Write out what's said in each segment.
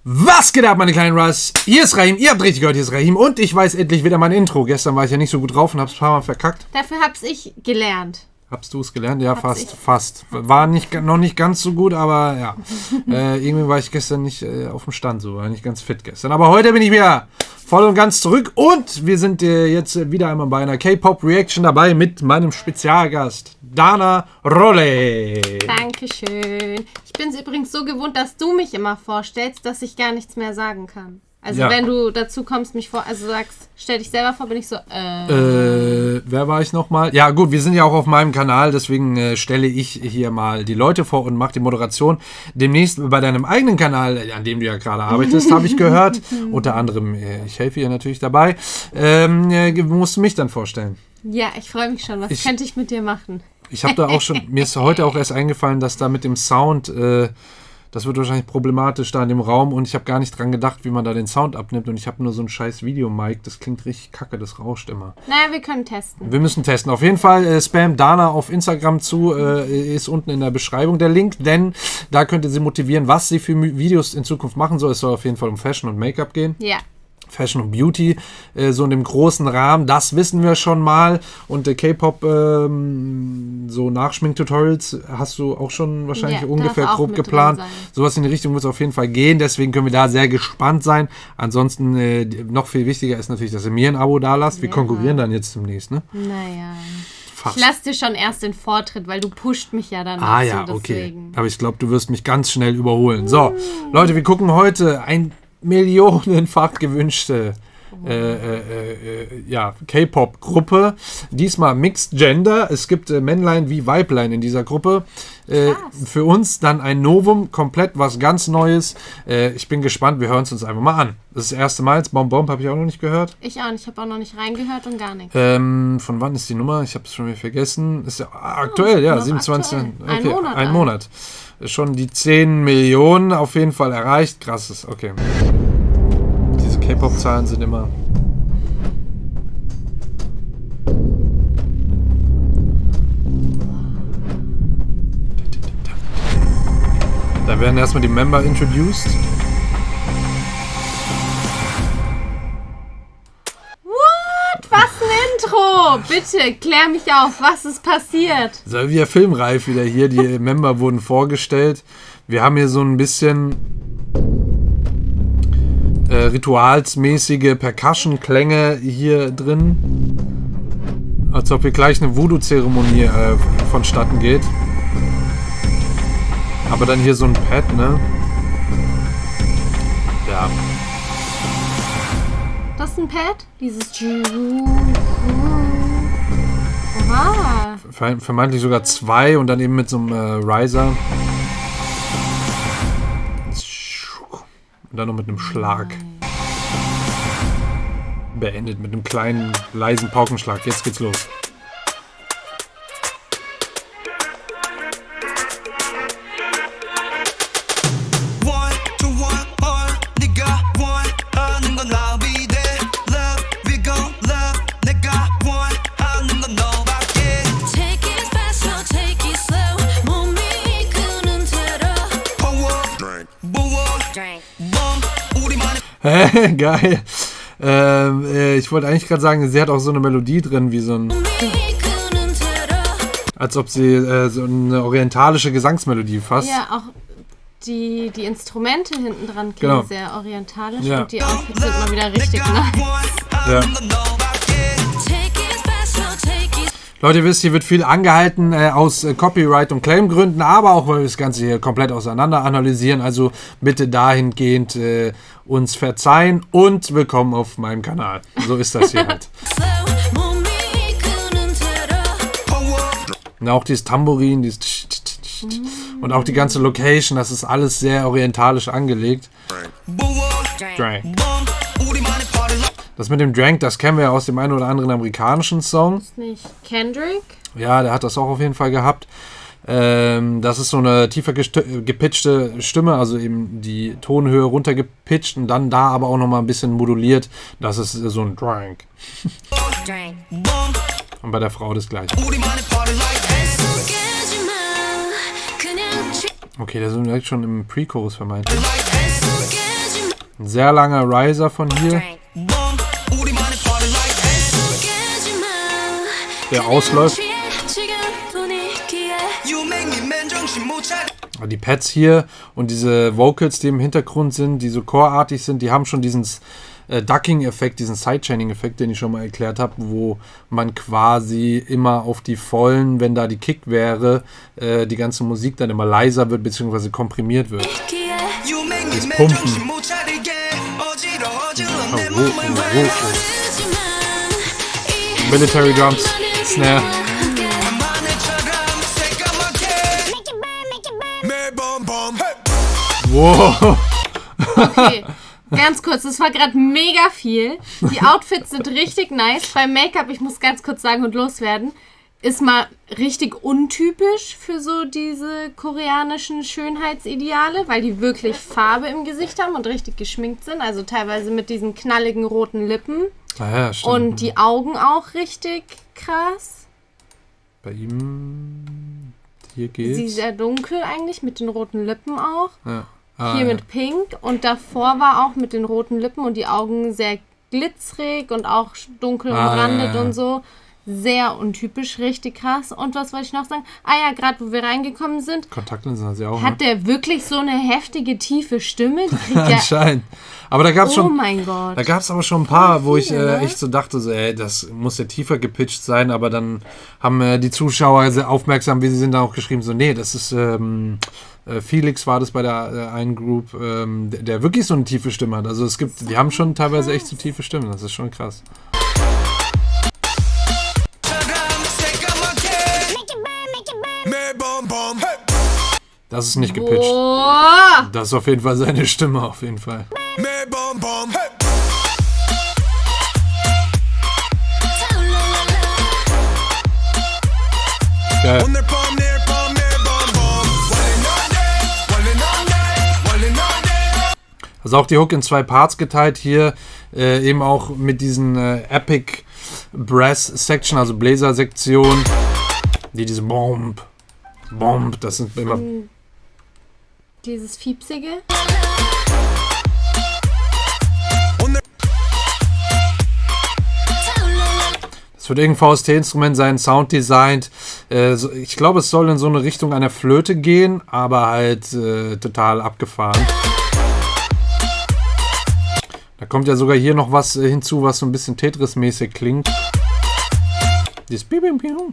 Was geht ab, meine kleinen Russ? Hier ist Rahim, ihr habt richtig gehört, hier ist Rahim und ich weiß endlich wieder mein Intro. Gestern war ich ja nicht so gut drauf und hab's ein paar Mal verkackt. Dafür hab's ich gelernt. Habst du es gelernt? Ja, fast. War noch nicht ganz so gut, aber ja. Irgendwie war ich gestern nicht auf dem Stand, so war nicht ganz fit gestern. Aber heute bin ich wieder voll und ganz zurück und wir sind jetzt wieder einmal bei einer K-Pop-Reaction dabei mit meinem Spezialgast, Dana Rolle. Dankeschön. Ich bin es übrigens so gewohnt, dass du mich immer vorstellst, dass ich gar nichts mehr sagen kann. Also ja. Wenn du dazu kommst, sagst, stell dich selber vor, bin ich so, Wer war ich nochmal? Ja gut, wir sind ja auch auf meinem Kanal, deswegen stelle ich hier mal die Leute vor und mache die Moderation. Demnächst bei deinem eigenen Kanal, an dem du ja gerade arbeitest, habe ich gehört. Unter anderem, ich helfe dir natürlich dabei. Musst du mich dann vorstellen. Ja, ich freue mich schon. Was könnte ich mit dir machen? Ich habe da auch schon, mir ist heute auch erst eingefallen, dass da mit dem Sound... das wird wahrscheinlich problematisch da in dem Raum und ich habe gar nicht dran gedacht, wie man da den Sound abnimmt und ich habe nur so ein scheiß Videomic, das klingt richtig kacke, das rauscht immer. Naja, wir können testen. Wir müssen testen. Auf jeden Fall spam Dana auf Instagram zu, ist unten in der Beschreibung der Link, denn da könnt ihr sie motivieren, was sie für Videos in Zukunft machen soll. Es soll auf jeden Fall um Fashion und Make-up gehen. Ja. Fashion und Beauty, so in dem großen Rahmen, das wissen wir schon mal. Und K-Pop, so Nachschmink-Tutorials hast du auch schon wahrscheinlich ungefähr grob geplant. Sowas in die Richtung wird es auf jeden Fall gehen, deswegen können wir da sehr gespannt sein. Ansonsten noch viel wichtiger ist natürlich, dass ihr mir ein Abo da lasst. Wir konkurrieren dann jetzt demnächst, ne? Naja. Fast. Ich lasse dir schon erst den Vortritt, weil du pusht mich ja dann. Ah ja, okay. Aber ich glaube, du wirst mich ganz schnell überholen. So, Leute, wir gucken heute ein millionenfach gewünschte K-Pop-Gruppe. Diesmal Mixed Gender. Es gibt Männlein wie Weiblein in dieser Gruppe. Für uns dann ein Novum, komplett was ganz Neues. Ich bin gespannt, wir hören es uns einfach mal an. Das ist das erste Mal. Bomb Bomb habe ich auch noch nicht gehört. Ich auch nicht, ich habe auch noch nicht reingehört und gar nichts. Von wann ist die Nummer? Ich habe es schon wieder vergessen. Ist ja aktuell, ja, 27. Aktuell. Okay, ein Monat. Schon die 10 Millionen auf jeden Fall erreicht. Krasses, okay. Diese K-Pop-Zahlen sind immer... Da werden erstmal die Member introduced. What? Was ein Intro! Bitte, klär mich auf, was ist passiert? So wie filmreif wieder hier. Die Member wurden vorgestellt. Wir haben hier so ein bisschen ritualsmäßige Percussion-Klänge hier drin. Als ob hier gleich eine Voodoo-Zeremonie vonstatten geht. Aber dann hier so ein Pad, ne? Ja. Das ist ein Pad? Dieses... Oha. Vermeintlich sogar 2 und dann eben mit so einem Riser. Und dann noch mit einem Schlag. Beendet mit einem kleinen, leisen Paukenschlag. Jetzt geht's los. Geil. Ich wollte eigentlich gerade sagen, sie hat auch so eine Melodie drin, wie so ein... Als ob sie so eine orientalische Gesangsmelodie fast. Ja, auch die Instrumente hinten dran klingen sehr orientalisch und die Outfits sind mal wieder richtig nice. Ja. Leute, ihr wisst, hier wird viel angehalten aus Copyright- und Claim-Gründen, aber auch, weil wir das Ganze hier komplett auseinander analysieren. Also bitte dahingehend uns verzeihen und willkommen auf meinem Kanal. So ist das hier halt. Und auch dieses Tambourin, dieses und auch die ganze Location, das ist alles sehr orientalisch angelegt. Drank. Das mit dem Drank, das kennen wir ja aus dem einen oder anderen amerikanischen Song. Ist nicht Kendrick? Ja, der hat das auch auf jeden Fall gehabt. Das ist so eine tiefer gepitchte Stimme, also eben die Tonhöhe runtergepitcht und dann da aber auch nochmal ein bisschen moduliert. Das ist so ein Drank. Und bei der Frau das gleiche. Okay, da sind wir direkt schon im Pre-Chorus vermeintlich. Ein sehr langer Riser von hier. Der ausläuft. Die Pads hier und diese Vocals, die im Hintergrund sind, die so choreartig sind, die haben schon diesen Ducking-Effekt, diesen Sidechaining-Effekt, den ich schon mal erklärt habe, wo man quasi immer auf die Vollen, wenn da die Kick wäre, die ganze Musik dann immer leiser wird bzw. komprimiert wird. Das Pumpen. Military Drums, Snare. Wow. Okay, ganz kurz, das war gerade mega viel. Die Outfits sind richtig nice. Beim Make-up, ich muss ganz kurz sagen und loswerden, ist mal richtig untypisch für so diese koreanischen Schönheitsideale, weil die wirklich Farbe im Gesicht haben und richtig geschminkt sind. Also teilweise mit diesen knalligen roten Lippen. Ah ja, stimmt. Und die Augen auch richtig krass. Bei ihm hier geht's. Sie ist sehr dunkel eigentlich, mit den roten Lippen auch. Ja. Hier mit Pink und davor war auch mit den roten Lippen und die Augen sehr glitzerig und auch dunkel umrandet und so. Sehr untypisch, richtig krass. Und was wollte ich noch sagen? Gerade wo wir reingekommen sind. Kontaktlinsen hat sie auch. Hat der wirklich so eine heftige, tiefe Stimme? Die kriegt anscheinend. Aber da gab es schon. Oh mein Gott. Da gab es aber schon ein paar, wo ich echt so dachte, so, das muss ja tiefer gepitcht sein. Aber dann haben die Zuschauer sehr aufmerksam, wie sie sind, da auch geschrieben, so, nee, das ist. Felix war das bei der einen Group, der wirklich so eine tiefe Stimme hat. Also es gibt, die haben schon teilweise echt so tiefe Stimmen. Das ist schon krass. Das ist nicht gepitcht. Boah. Das ist auf jeden Fall seine Stimme, auf jeden Fall. Geil. Also auch die Hook in 2 Parts geteilt. Hier eben auch mit diesen Epic Brass Section, also Bläser-Sektion, die diese Bomb, das sind immer... Dieses Fiepsige. Das wird irgendein VST-Instrument sein, Sounddesignt. Ich glaube, es soll in so eine Richtung einer Flöte gehen, aber halt total abgefahren. Da kommt ja sogar hier noch was hinzu, was so ein bisschen Tetris-mäßig klingt. Dieses Bim-Bim-Bim.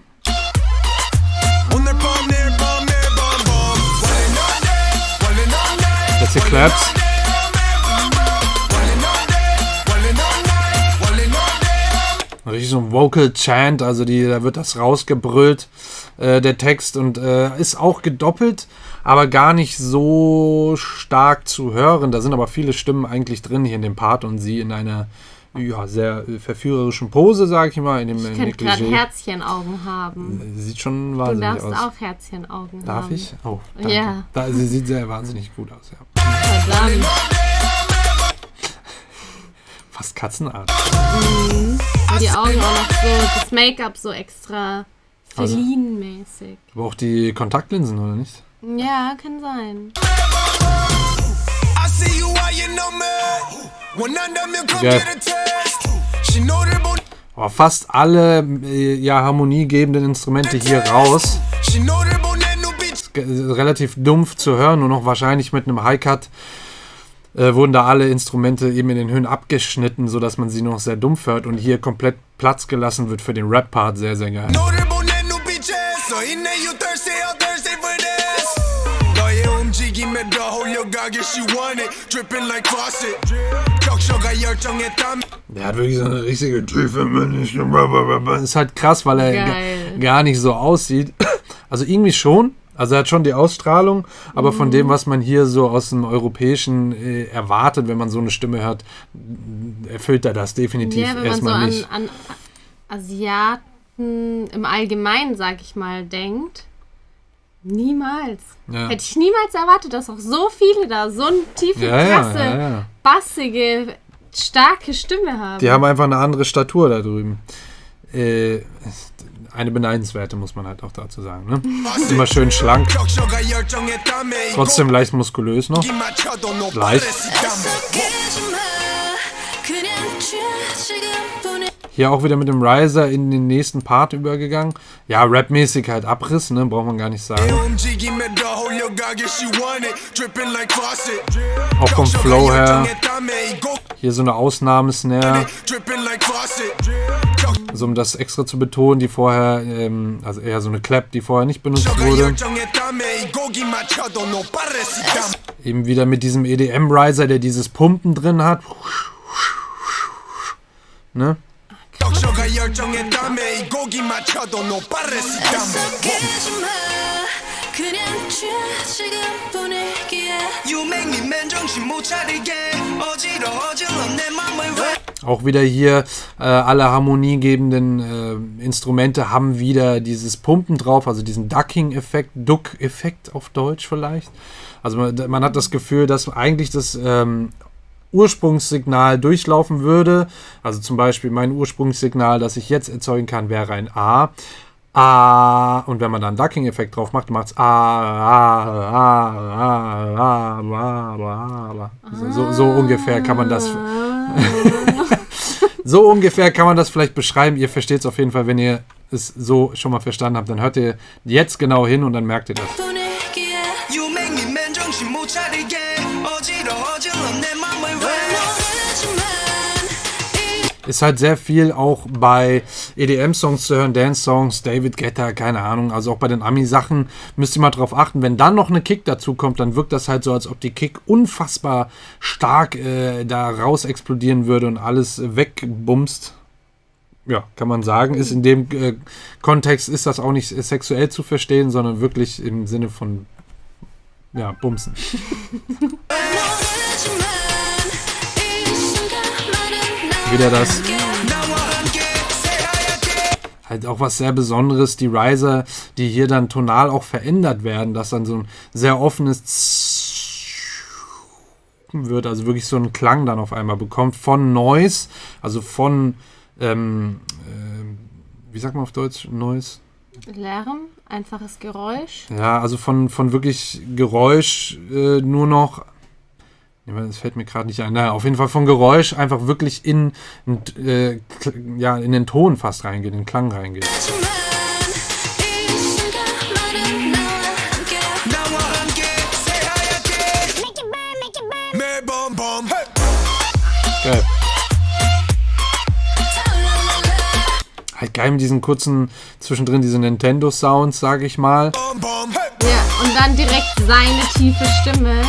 Das hier Claps. Richtig so ein Vocal Chant, also da wird das rausgebrüllt, der Text, und ist auch gedoppelt, aber gar nicht so stark zu hören. Da sind aber viele Stimmen eigentlich drin hier in dem Part und sie in einer sehr verführerischen Pose, sag ich mal. Ich könnte gerade Herzchenaugen haben. Sieht schon wahnsinnig aus. Du darfst auch Herzchenaugen haben. Darf ich? Oh, danke. Ja. Sie sieht sehr wahnsinnig gut aus, ja. Verdammt. Fast Katzenart. Mhm. Und die Augen auch noch so, das Make-up so extra Feline-mäßig. Aber auch die Kontaktlinsen, oder nicht? Ja, kann sein. Geil. Aber fast alle harmoniegebenden Instrumente hier raus. Relativ dumpf zu hören, nur noch wahrscheinlich mit einem High-Cut wurden da alle Instrumente eben in den Höhen abgeschnitten, sodass man sie noch sehr dumpf hört und hier komplett Platz gelassen wird für den Rap-Part. Sehr, sehr geil. Der hat wirklich so eine richtige Tiefe. Ist halt krass, weil er gar nicht so aussieht. Also irgendwie schon. Also er hat schon die Ausstrahlung, aber von dem, was man hier so aus dem Europäischen erwartet, wenn man so eine Stimme hört, erfüllt er das definitiv erstmal nicht. Wenn man so an Asiaten im Allgemeinen, sag ich mal, denkt, niemals. Ja. Hätte ich niemals erwartet, dass auch so viele da so eine tiefe, krasse, bassige, starke Stimme haben. Die haben einfach eine andere Statur da drüben. eine beneidenswerte, muss man halt auch dazu sagen. Ne? Ist immer schön schlank. Trotzdem leicht muskulös noch. Leicht. Hier auch wieder mit dem Riser in den nächsten Part übergegangen. Ja, rapmäßig halt Abriss, ne? Braucht man gar nicht sagen. Auch vom Flow her. Hier so eine Ausnahmesnare. Also um das extra zu betonen, die vorher, also eher so eine Clap, die vorher nicht benutzt wurde. Eben wieder mit diesem EDM-Riser, der dieses Pumpen drin hat. Ne? Auch wieder hier alle harmoniegebenden Instrumente haben wieder dieses Pumpen drauf, also diesen Ducking-Effekt, Duck-Effekt auf Deutsch vielleicht. Also man hat das Gefühl, dass eigentlich das Ursprungssignal durchlaufen würde. Also zum Beispiel mein Ursprungssignal, das ich jetzt erzeugen kann, wäre ein A. A. Und wenn man dann einen Ducking-Effekt drauf macht, macht es A. So ungefähr kann man das. So ungefähr kann man das vielleicht beschreiben. Ihr versteht es auf jeden Fall, wenn ihr es so schon mal verstanden habt. Dann hört ihr jetzt genau hin und dann merkt ihr das. Ist halt sehr viel auch bei EDM-Songs zu hören, Dance-Songs, David Guetta, keine Ahnung. Also auch bei den Ami-Sachen müsst ihr mal drauf achten. Wenn dann noch eine Kick dazu kommt, dann wirkt das halt so, als ob die Kick unfassbar stark da raus explodieren würde und alles wegbumst. Ja, kann man sagen. Ist in dem Kontext ist das auch nicht sexuell zu verstehen, sondern wirklich im Sinne von bumsen. Wieder das. Halt auch was sehr Besonderes, die Riser, die hier dann tonal auch verändert werden, dass dann so ein sehr offenes wird, also wirklich so einen Klang dann auf einmal bekommt von Noise, also von, wie sagt man auf Deutsch, Noise? Lärm, einfaches Geräusch. Ja, also von wirklich Geräusch nur noch. Das fällt mir gerade nicht ein. Naja, auf jeden Fall von Geräusch einfach wirklich in den Ton fast reingeht, in den Klang reingeht. Geil. Halt geil mit diesen kurzen, zwischendrin diese Nintendo-Sounds, sage ich mal. Ja, und dann direkt seine tiefe Stimme.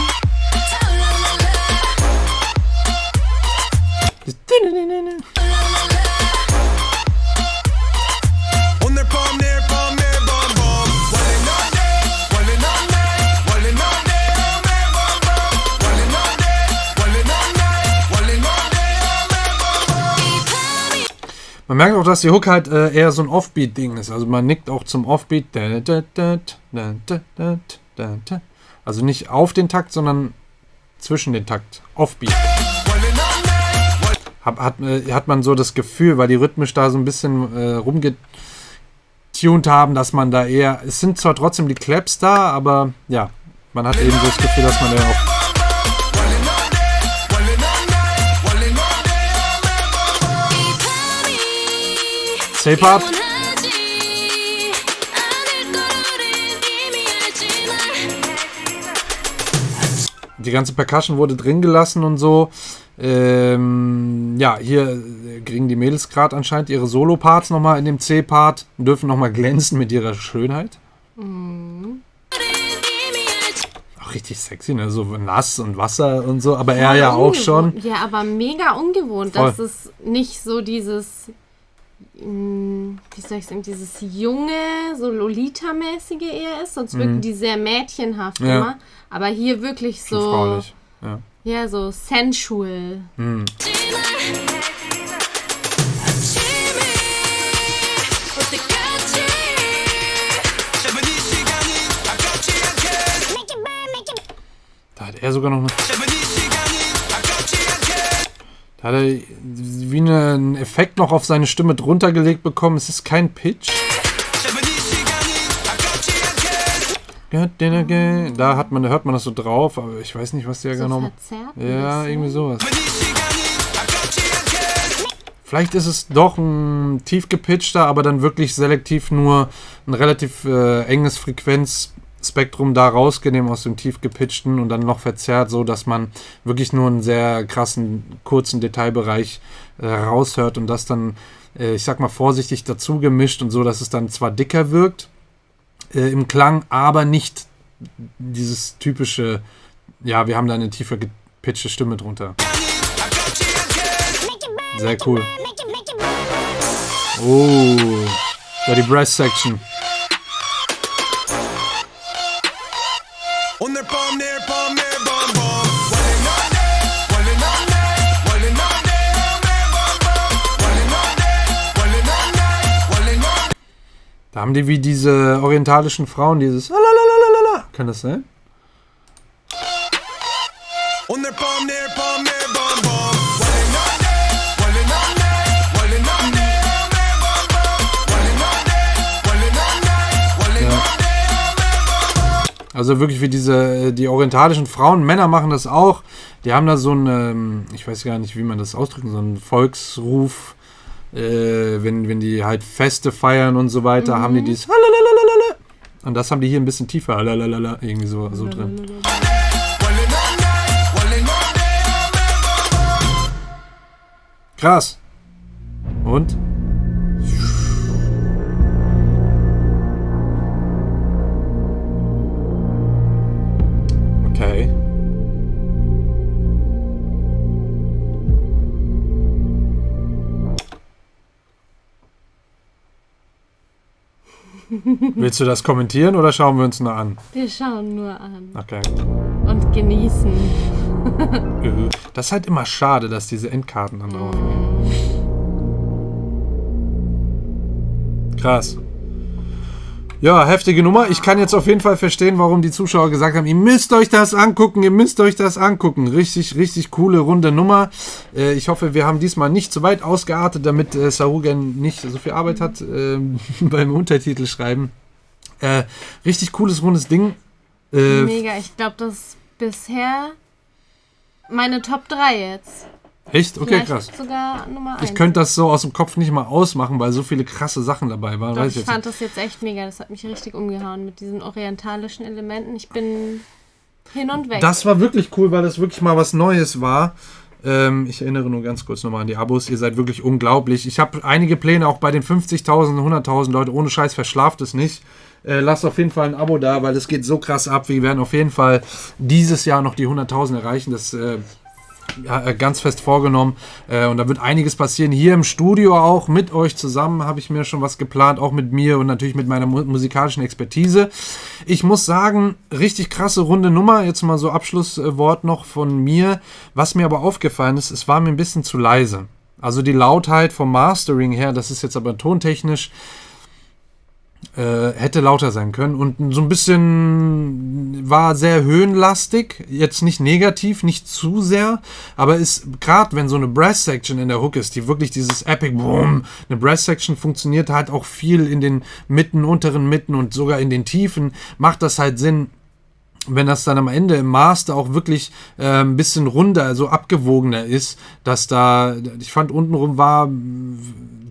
Man merkt auch, dass die Hook halt eher so ein Offbeat-Ding ist. Also man nickt auch zum Offbeat. Also nicht auf den Takt, sondern zwischen den Takt. Offbeat. Hat man so das Gefühl, weil die rhythmisch da so ein bisschen rumgetuned haben, dass man da eher... Es sind zwar trotzdem die Claps da, aber ja, man hat eben so das Gefühl, dass man da auch... C-Part. Die ganze Percussion wurde drin gelassen und so. Hier kriegen die Mädels gerade anscheinend ihre Solo-Parts nochmal in dem C-Part und dürfen nochmal glänzen mit ihrer Schönheit. Auch richtig sexy, ne? So nass und Wasser und so, aber er ja auch schon. Ja, aber mega ungewohnt, dass es nicht so dieses... wie soll ich sagen, dieses junge, so Lolita-mäßige eher ist, sonst wirken die sehr mädchenhaft immer, aber hier wirklich so fraulich. Ja, so sensual. Da hat er sogar noch eine... Da hat er wie einen Effekt noch auf seine Stimme drunter gelegt bekommen. Es ist kein Pitch. Da hört man das so drauf, aber ich weiß nicht, was der so genommen hat. Ja, irgendwie sowas. Vielleicht ist es doch ein tief gepitchter, aber dann wirklich selektiv nur ein relativ enges Frequenzspektrum da rausgenommen aus dem tief gepitchten und dann noch verzerrt, so dass man wirklich nur einen sehr krassen, kurzen Detailbereich raushört und das dann, ich sag mal vorsichtig dazu gemischt und so, dass es dann zwar dicker wirkt im Klang, aber nicht dieses typische, ja, wir haben da eine tiefer gepitchte Stimme drunter. Sehr cool. Oh, da die Brass Section. Da haben die wie diese orientalischen Frauen dieses Lalalala. Kann das sein? Also wirklich wie die orientalischen Frauen, Männer machen das auch. Die haben da so einen, ich weiß gar nicht, wie man das ausdrücken, so einen Volksruf, wenn die halt Feste feiern und so weiter, haben die dieses Lalalala. Und das haben die hier ein bisschen tiefer, Lalalala, irgendwie so drin. Krass. Und? Okay. Willst du das kommentieren oder schauen wir uns nur an? Wir schauen nur an. Okay. Und genießen. Das ist halt immer schade, dass diese Endkarten dann drauf gehen. Krass. Ja, heftige Nummer. Ich kann jetzt auf jeden Fall verstehen, warum die Zuschauer gesagt haben, ihr müsst euch das angucken, Richtig, richtig coole, runde Nummer. Ich hoffe, wir haben diesmal nicht zu weit ausgeartet, damit Sarugan nicht so viel Arbeit hat beim Untertitel schreiben. Richtig cooles, rundes Ding. Mega, ich glaube, das ist bisher meine Top 3 jetzt. Echt? Okay, vielleicht krass. Sogar Nummer 1. Ich könnte das so aus dem Kopf nicht mal ausmachen, weil so viele krasse Sachen dabei waren. Doch, ich fand das jetzt echt mega. Das hat mich richtig umgehauen mit diesen orientalischen Elementen. Ich bin hin und weg. Das war wirklich cool, weil das wirklich mal was Neues war. Ich erinnere nur ganz kurz nochmal an die Abos. Ihr seid wirklich unglaublich. Ich habe einige Pläne, auch bei den 50.000, 100.000 Leute. Ohne Scheiß, verschlaft es nicht. Lasst auf jeden Fall ein Abo da, weil es geht so krass ab. Wir werden auf jeden Fall dieses Jahr noch die 100.000 erreichen. Das ganz fest vorgenommen. Und da wird einiges passieren. Hier im Studio auch mit euch zusammen habe ich mir schon was geplant. Auch mit mir und natürlich mit meiner musikalischen Expertise. Ich muss sagen, richtig krasse runde Nummer. Jetzt mal so Abschlusswort noch von mir. Was mir aber aufgefallen ist, es war mir ein bisschen zu leise. Also die Lautheit vom Mastering her, das ist jetzt aber tontechnisch, hätte lauter sein können und so ein bisschen war sehr höhenlastig, jetzt nicht negativ, nicht zu sehr, aber ist gerade wenn so eine Brass-Section in der Hook ist, die wirklich dieses Epic Boom, eine Brass-Section funktioniert halt auch viel in den Mitten, unteren Mitten und sogar in den Tiefen, macht das halt Sinn, wenn das dann am Ende im Master auch wirklich ein bisschen runder, also abgewogener ist, dass da, ich fand untenrum war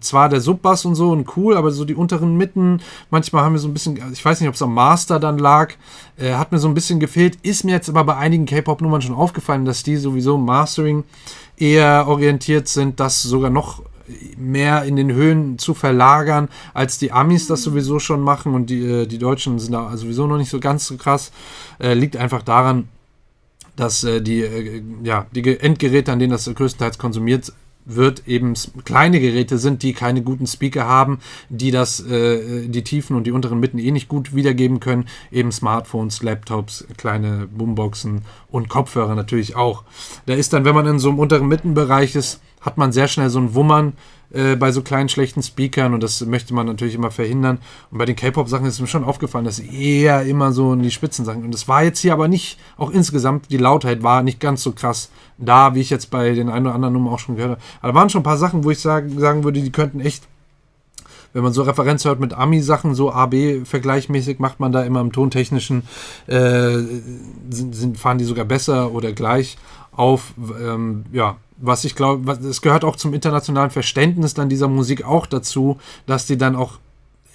zwar der Subbass und so und cool, aber so die unteren Mitten, manchmal haben wir so ein bisschen, ich weiß nicht, ob es am Master dann lag, hat mir so ein bisschen gefehlt, ist mir jetzt aber bei einigen K-Pop-Nummern schon aufgefallen, dass die sowieso im Mastering eher orientiert sind, das sogar noch mehr in den Höhen zu verlagern, als die Amis das sowieso schon machen und die Deutschen sind da sowieso noch nicht so ganz so krass. Liegt einfach daran, dass die Endgeräte, an denen das größtenteils konsumiert wird, eben kleine Geräte sind, die keine guten Speaker haben, die die Tiefen und die unteren Mitten nicht gut wiedergeben können. Eben Smartphones, Laptops, kleine Boomboxen und Kopfhörer natürlich auch. Da ist dann, wenn man in so einem unteren Mittenbereich ist, hat man sehr schnell so ein Wummern bei so kleinen, schlechten Speakern und das möchte man natürlich immer verhindern. Und bei den K-Pop-Sachen ist mir schon aufgefallen, dass eher immer so in die Spitzensachen. Und das war jetzt hier aber nicht, auch insgesamt, die Lautheit war nicht ganz so krass da, wie ich jetzt bei den ein oder anderen Nummern auch schon gehört habe. Aber da waren schon ein paar Sachen, wo ich sagen würde, die könnten echt wenn man so Referenz hört mit Ami-Sachen, so A-B-vergleichmäßig, macht man da immer im Tontechnischen, fahren die sogar besser oder gleich auf, was ich glaube, es gehört auch zum internationalen Verständnis dann dieser Musik auch dazu, dass die dann auch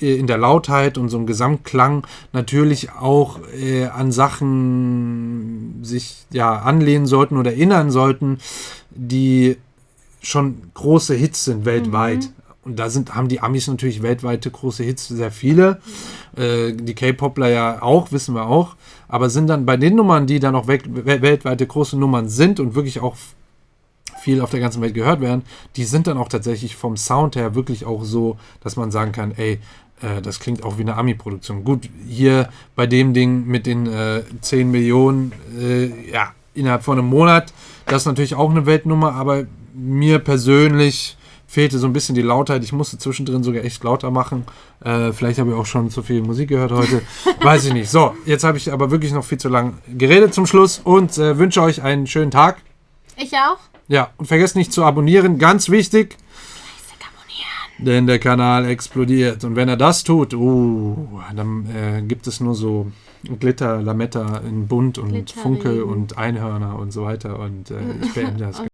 in der Lautheit und so im Gesamtklang natürlich auch an Sachen sich anlehnen sollten oder erinnern sollten, die schon große Hits sind weltweit. Und da haben die Amis natürlich weltweite große Hits, sehr viele. Die K-Popler ja auch, wissen wir auch. Aber sind dann bei den Nummern, die dann auch weltweite große Nummern sind und wirklich auch viel auf der ganzen Welt gehört werden, die sind dann auch tatsächlich vom Sound her wirklich auch so, dass man sagen kann, das klingt auch wie eine Ami-Produktion. Gut, hier bei dem Ding mit den 10 Millionen innerhalb von einem Monat, das ist natürlich auch eine Weltnummer, aber mir persönlich fehlte so ein bisschen die Lautheit. Ich musste zwischendrin sogar echt lauter machen. Vielleicht habe ich auch schon zu viel Musik gehört heute. Weiß ich nicht. So, jetzt habe ich aber wirklich noch viel zu lang geredet zum Schluss und wünsche euch einen schönen Tag. Ich auch. Ja, und vergesst nicht zu abonnieren. Ganz wichtig. Denn der Kanal explodiert. Und wenn er das tut, dann gibt es nur so Glitter, Lametta in Bunt und Glitterin. Funkel und Einhörner und so weiter. Und ich beende das.